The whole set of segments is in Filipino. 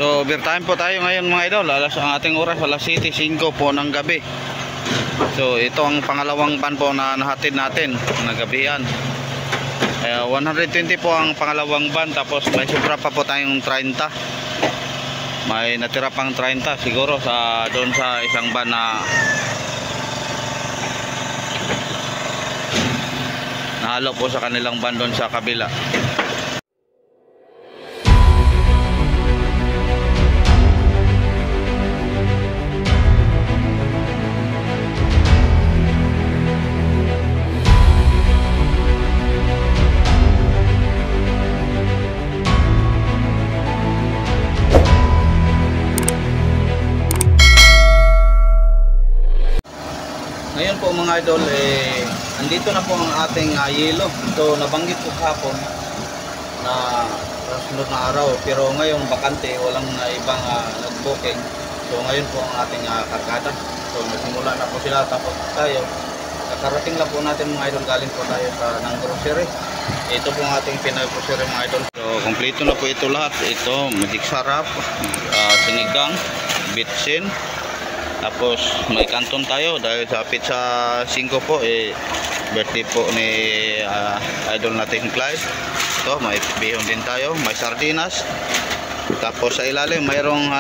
So overtime po tayo ngayon mga idol. Ang ating oras alas 7:05 po ng gabi. So ito ang pangalawang ban po na nahatid natin na gabihan. 120 po ang pangalawang ban, tapos may sobra pa po tayong 30. May natira pang 30 siguro sa doon sa isang ban na nahalo po sa kanilang ban doon sa kabila. Ngayon po mga idol, andito na po ang ating yelo. So nabanggit ko kahapon na sunod na araw, pero ngayon bakante, walang ibang nag-booking. So ngayon po ang ating kargada. So nagsimula na po sila, tapos tayo kakarating lang po natin mga idol, galing po tayo ng grocery. Ito po ang ating pinag-grocery mga idol. So kompleto na po ito lahat. Ito magic sarap, sinigang, bitsin. Tapos may kanton tayo dahil sa pizza 5 po, birthday po ni idol natin Clyde. Ito may bihon din tayo, may sardinas. Tapos sa ilalim mayroong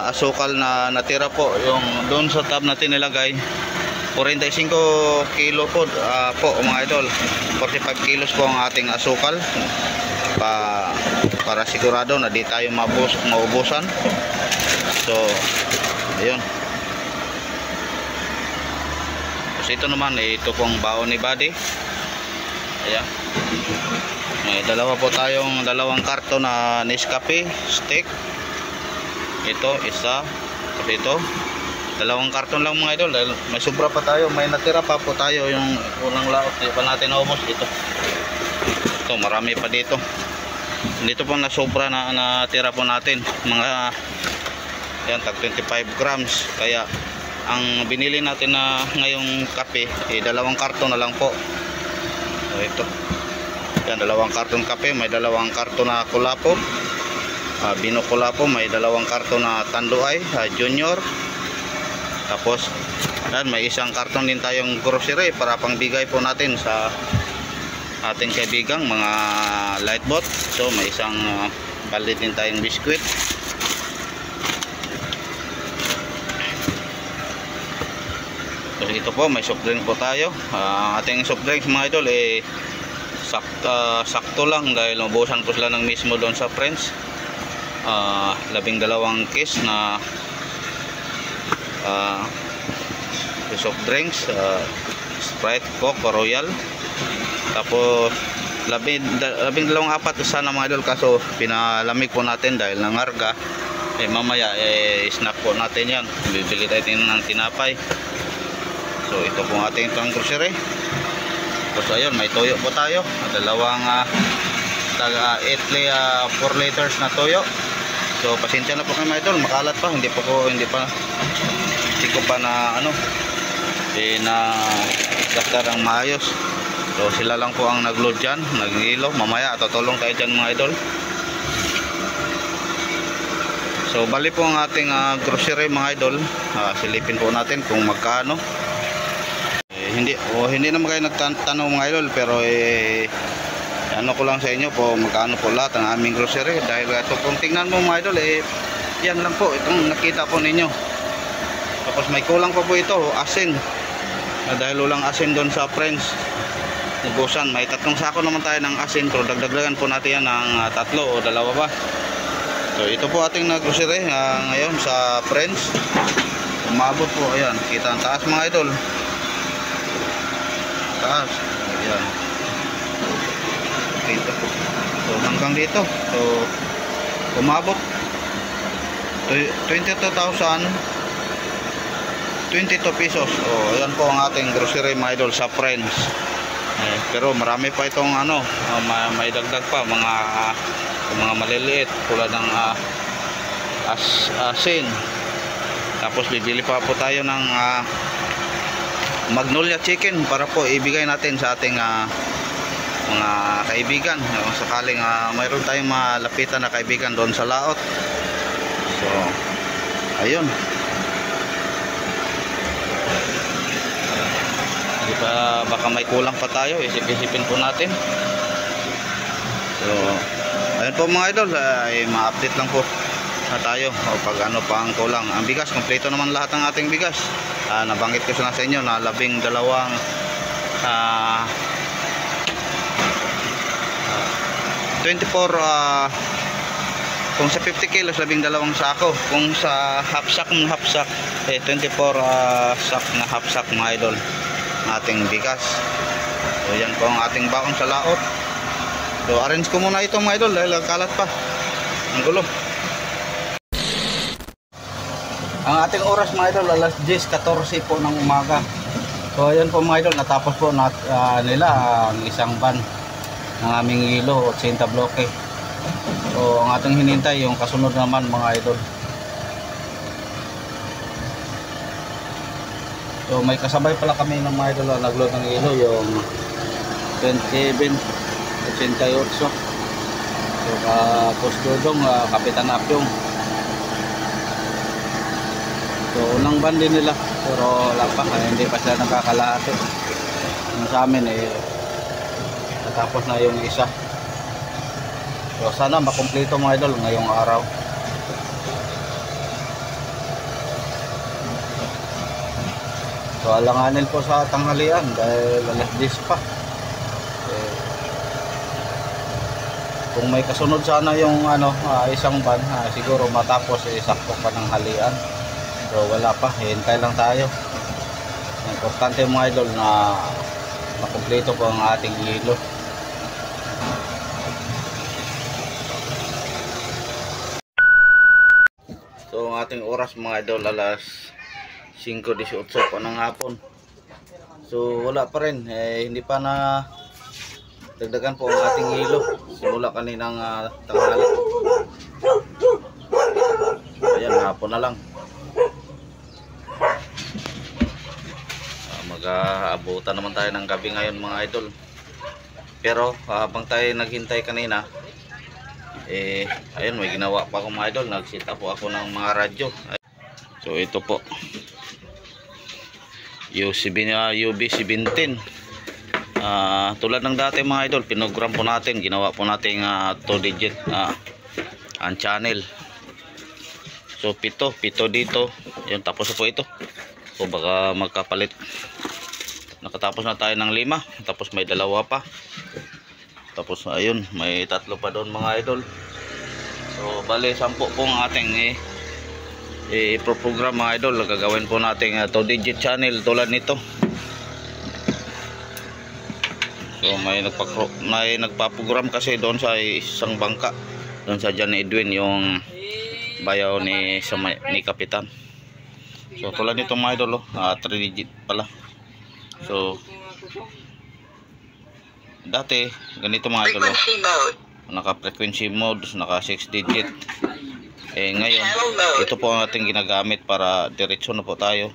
asukal na natira po, yung doon sa tab natin nilagay. 45 kilo po, mga idol. 45 kilos po ang ating asukal para sigurado na di tayo maubusan. So ayun. Tapos ito naman, ito pong baon ni Buddy. Ayan. May dalawa po tayong dalawang karton na Nescafe stick. Ito isa. Tapos ito dalawang karton lang mga idol, dahil may sobra pa tayo, may natira pa po tayo, yung unang laot di pa natin naubos. Ito marami pa dito. Dito po na sobra na natira po natin mga yan, tag 25 grams. Kaya ang binili natin na ngayong kape, dalawang karton na lang po. So ito yan, dalawang karton kape, may dalawang karton na kulapo, Bino Kulapo, may dalawang karton na Tanduay Junior. Tapos yan, may isang karton din tayong grocery para pangbigay po natin sa ating kaibigang mga lightbot. So may isang balde din tayong biskwit. So ito po, may soft drink po tayo. Ating soft drinks mga idol, sakto lang dahil naubusan ko sila ng mismo doon sa Friends. 12 case na soft drinks, Sprite, Coke, Royal. Tapos 12 apat sana mga idol, kaso pinalamig po natin dahil nangarga. Mamaya snack po natin yan, bibili tayo ng tinapay. So ito po ang ating grocery. Tapos ayun, may toyo po tayo, dalawang 4 liters na toyo. So pasensya na po kayo mga idol, makalat pa, hindi ko pa na na gastar ang maayos. So sila lang po ang nagload dyan, nag-ilo. Mamaya tutulong tayo dyan mga idol. So bali po ang ating grocery mga idol. Silipin po natin kung magkano. Hindi naman kayo nagtanong mga idol, pero ano ko lang sa inyo po magkano po lahat ang aming grocery. Dahil ito kung tingnan mo mga idol, yan lang po itong nakita po ninyo. Tapos may kulang pa po ito, asin. Dahil ulang asin doon sa Friends, ubusan. May 3 sako naman tayo ng asin, pero dagdagan po natin yan ng 3 o 2 pa. So ito po ating grocery ngayon sa Friends. Umabot po, ayan, kita ang taas mga idol. Taas, ayan. Dito. So hanggang dito. So umabot 22 pesos. Ayan po ang ating grocery mga idol sa Friends. Pero marami pa itong may dagdag pa mga maliliit tulad ng asin. Tapos bibili pa po tayo ng Magnolia chicken para po ibigay natin sa ating mga kaibigan, kung sakaling mayroon tayong malapitan na kaibigan doon sa laot. So ayun, di ba, baka may kulang pa tayo, isip-isipin po natin. So ayun po mga idol, ay ma-update lang po na tayo o pag ano pa ang kulang. Ang bigas, kompleto naman lahat ng ating bigas. Nabanggit ko sa inyo na 12 24 kung sa 50 kilos 12 sako, kung sa half sack 24 sack na half sack mga idol ng ating bigas. So yan po ang ating baon sa laot. So arrange ko muna ito mga idol dahil kalat pa, ang gulo. Ang ating oras mga idol, alas 10:14 po ng umaga. So ayan po mga idol, natapos po nila ang isang van ng aming hilo, 80 bloke. So ang ating hinintay yung kasunod naman mga idol. So may kasabay pala kami ng mga idol na nagload ng hilo, yung 27, 88. So Post Dodong, Kapitan Apyong. So unang van din nila, pero wala pa, hindi pa sila nakakalahati. Yung sa amin natapos na yung isa. So sana makumpleto mga idol ngayong araw. So alanganin po sa tanghalian dahil alas 10 pa. Kung may kasunod sana yung isang van, siguro matapos sakto pa ng halian. So wala pa, hintay lang tayo. Importante mga idol na makumpleto po ang ating hilo. So ang ating oras mga idol, alas 5:18 pa ng hapon. So wala pa rin, hindi pa na dagdagan po ang ating hilo simula kaninang tanghali. Ayan, hapon na lang. Mag-aabutan naman tayo ng gabi ngayon mga idol. Pero habang tayo naghintay kanina, ayun, may ginawa pa ako mga idol. Nagsita po ako ng mga radyo. So ito po, UB17. Tulad ng dati mga idol, pinogram po natin, ginawa po natin 2 digit ang channel. So pito dito, yun, tapos po ito. So baka magkapalit. Nakatapos na tayo ng 5, tapos may 2 pa. Tapos ayun, may 3 pa doon mga idol. So bali 10 po ang ating i-program mga idol. Gagawin po natin 2 digit channel tulad nito. So may nagpa-program kasi doon sa isang bangka, doon sa John Edwin, yung bayaw ni Kapitan. So tulad nito mga idol, 3 digit pala. So dati ganito mga idol, naka frequency mode, naka 6 digit. Ngayon ito po ang ating ginagamit para diretso na po tayo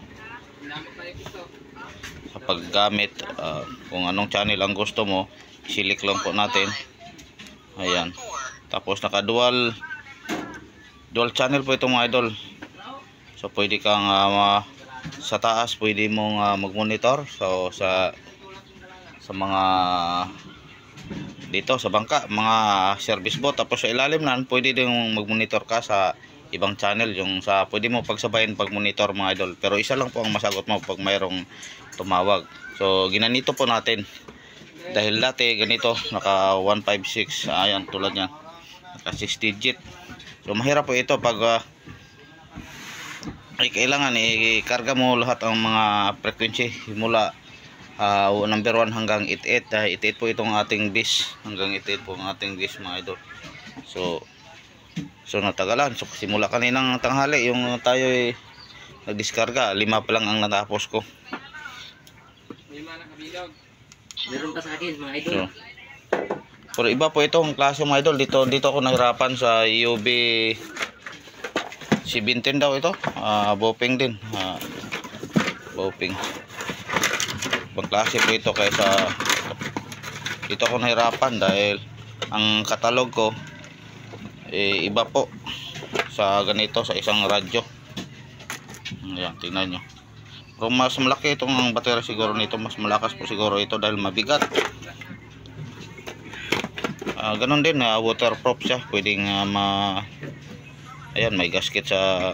sa paggamit. Kung anong channel ang gusto mo, select lang po natin. Ayan, tapos naka dual channel po ito mga idol. So pwede kang sa taas pwede mong mag-monitor. So sa mga dito sa bangka, mga service boat. Tapos sa ilalim nan pwede din mag-monitor ka sa ibang channel, yung sa pwede mo pagsabayin pag-monitor mga idol. Pero isa lang po ang masagot mo pag mayroong tumawag. So ginanito po natin dahil dati ganito naka 156. Ayan, tulad niyan, naka 6 digit. So mahirap po ito pag kailangan i-karga mo lahat ang mga frequency mula number 1 hanggang 88. 88 po itong ating bis, hanggang 88 po ang ating bis mga idol. So natagalan. So simula kaninang tanghali yung tayo nagdiskarga, 5 pa lang ang natapos ko. Meron pa sa akin mga idol. So, pero iba po itong klase mga idol. Dito ako nahirapan sa UB 17 daw ito. Boping din. Boping. Ibang klase po ito kaysa dito ako nahirapan dahil ang katalog ko iba po sa ganito, sa isang radyo. Ayan, tingnan nyo. Pero mas malaki itong battery siguro nito, mas malakas po siguro ito dahil mabigat. Ganon din, waterproof siya, pwedeng ayan, may gasket sa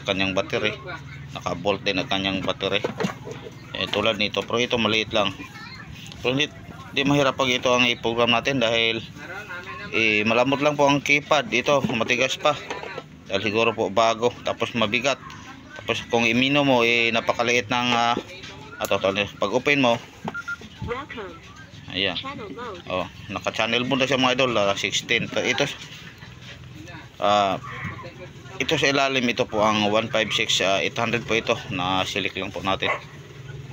kanyang battery, naka-bolt din ang kanyang battery. Tulad nito, pero ito maliit lang. Pero hindi mahirap pag ito ang i-program natin dahil malamot lang po ang keypad. Ito matigas pa dahil siguro po bago, tapos mabigat. Tapos kung imino mo napakaliit ng pag open mo, ayan, naka-channel mode na siya mga idol, 16. Ito sa ilalim, ito po ang 156 800 po ito, na select lang po natin.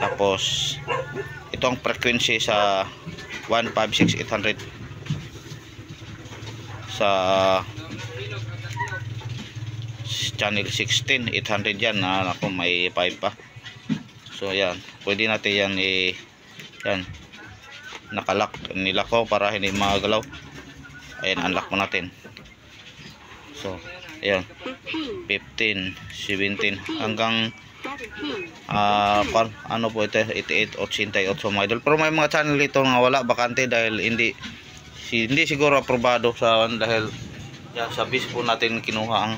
Tapos ito ang frequency sa 156 800 sa channel 16 800 yan, ako may 5 pa. So yan, pwede natin yan yan, nakalock, nilak ko para hindi magalaw. Ayan, unlock mo natin. So ayan, 15 17 hanggang ano po ito, 88 88 mga idol. Pero may mga channel ito nga wala, bakante dahil hindi siguro aprobado sa dahil yan, sa base po natin kinuha ang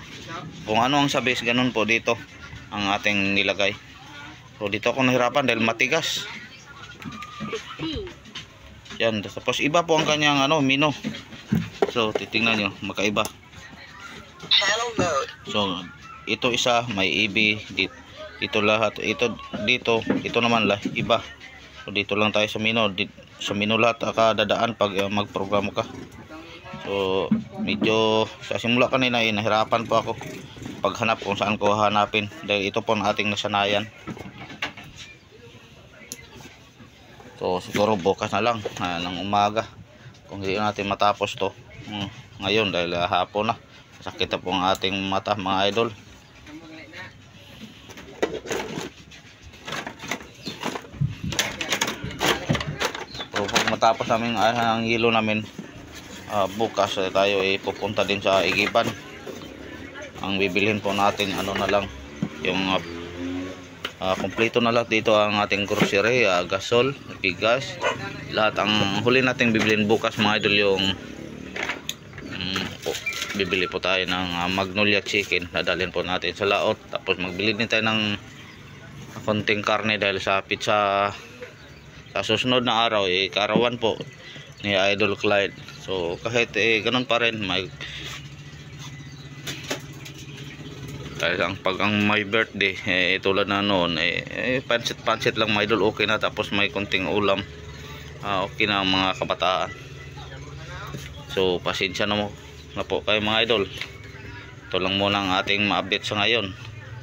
kung ano ang sa base, ganun po dito ang ating nilagay. So dito ako nahirapan dahil matigas. Yan, tapos iba po ang kanyang mino. So titingnan nyo, magkaiba. So ito isa may EB, ito lahat, ito dito, ito naman lah iba. So dito lang tayo sa mino, sa mino lahat dadaan pag magprogramo ka. So medyo sa simula kanina nahirapan po ako paghanap kung saan ko hanapin dahil ito po ang ating nasanayan. So siguro bukas na lang ng umaga kung hindi natin matapos to ngayon dahil hapon na, sakit na po ang ating mata mga idol. So pag matapos namin ang hilo namin, bukas tayo pupunta din sa Igiban. Ang bibilhin po natin na lang yung kompleto na lahat dito ang ating grocery, gasol, bigas, lahat ang huli natin bibilhin bukas mga idol. Yung bibili po tayo ng Magnolia chicken, dadalhin po natin sa laot. Tapos magbili din tayo ng konting karne dahil sa pizza sa susunod na araw, karawan po ni Idol Clyde. So kahit ganun pa rin, dahil pag may birthday tulad na noon, pansit lang mga idol, okay na. Tapos may konting ulam, okay na ang mga kabataan. So pasensya na po kayo mga idol. Ito lang muna ang ating ma-update sa ngayon.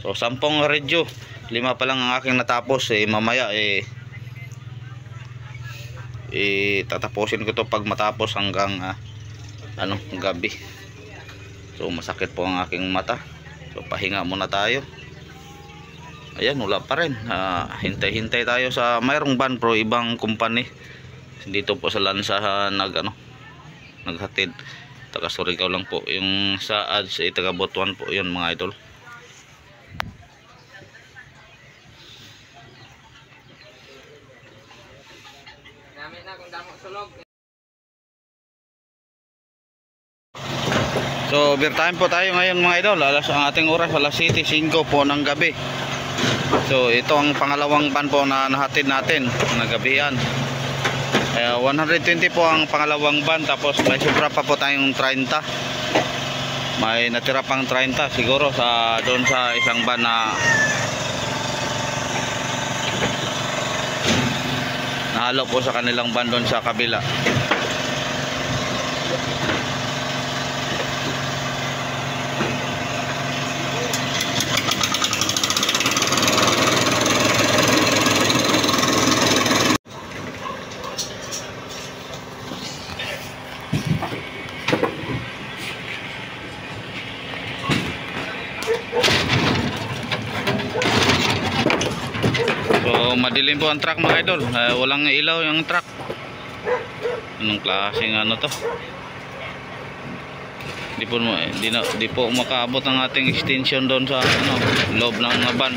So 10 radio, 5 pa lang ang aking natapos. Mamaya tatapusin ko to pag matapos hanggang gabi. So masakit po ang aking mata. So pahinga muna tayo. Ayan, wala pa rin. Hintay-hintay tayo sa mayroong van pero ibang company. Dito po sa lansahan naghatid. Taga Surigao lang po. Yung sa ads taga Butuan po yun mga idol. So overtime po tayo ngayon mga idol. Ang ating oras alas 7:05 po ng gabi. So ito ang pangalawang van po na nahatid natin na gabihan. 120 po ang pangalawang van, tapos may sobra pa po tayong 30. May natira pang 30 siguro doon sa isang van na nahalo po sa kanilang van doon sa kabila. So madilim po ang truck mga idol, walang ilaw yung truck. Anong klaseng ano to? Di po makaabot ang ating extension doon sa ano, loob ng van.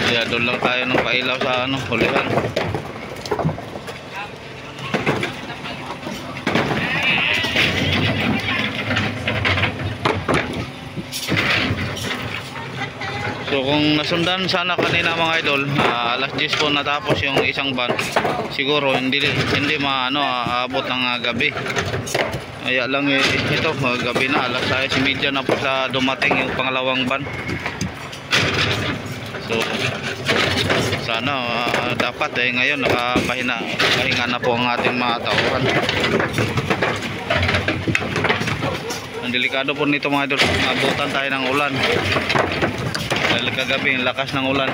Kaya doon lang tayo ng pailaw sa ano, hulihan. So kung nasundan sana kanina mga idol, alas 10 po natapos yung isang van, siguro hindi maabot ng gabi. Kaya lang ito, gabi na, alas 6:30 na po sa dumating yung pangalawang van. So sana dapat ngayon pahinga na po ang ating mga tauhan. Ang delikado po nito mga idol, abutan tayo ng ulan. Dahil kagabi ang lakas ng ulan.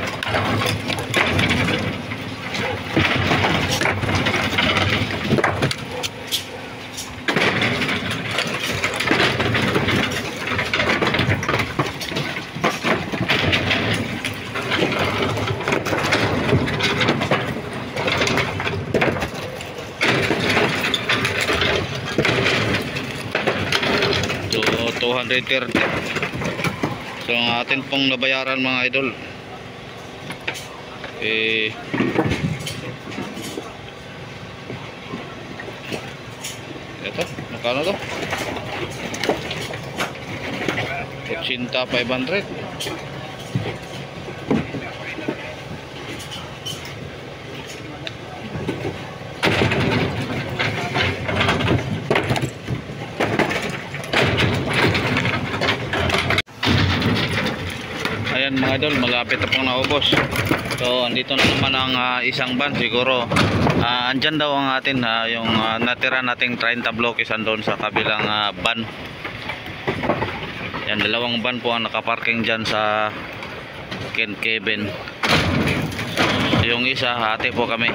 So 230. So ang atin pong nabayaran mga idol ito, magkano to? 80,500. Ayan mga idol, malapit na pong naubos. So andito na naman ang isang van. Siguro andyan daw ang atin yung natira nating 30 blocks andon sa kabilang van. Yan, dalawang van po ang nakaparking dyan sa Ken Kevin. Yung isa hati po kami.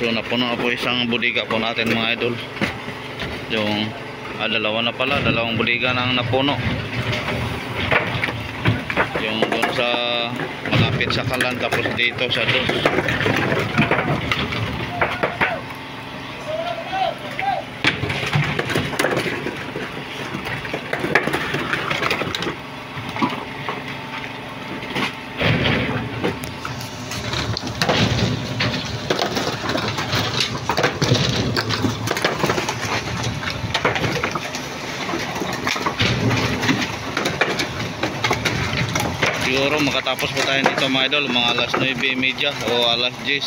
So napuno na po isang budiga po natin mga idol. Yung dalawa na pala, dalawang budiga na ang napuno. Yung doon sa malapit sa Kalan, tapos dito sa Dos. Siguro makatapos po tayo dito mga idol, mga alas 9:30 o alas 10.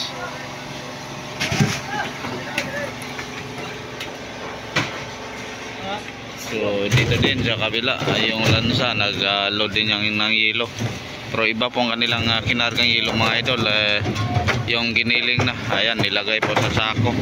So dito din sa kabila yung lansa, nag-load din yung ng yelo. Pero iba po ang kanilang kinargang yelo mga idol, yung giniling na, ayan, nilagay po sa sako.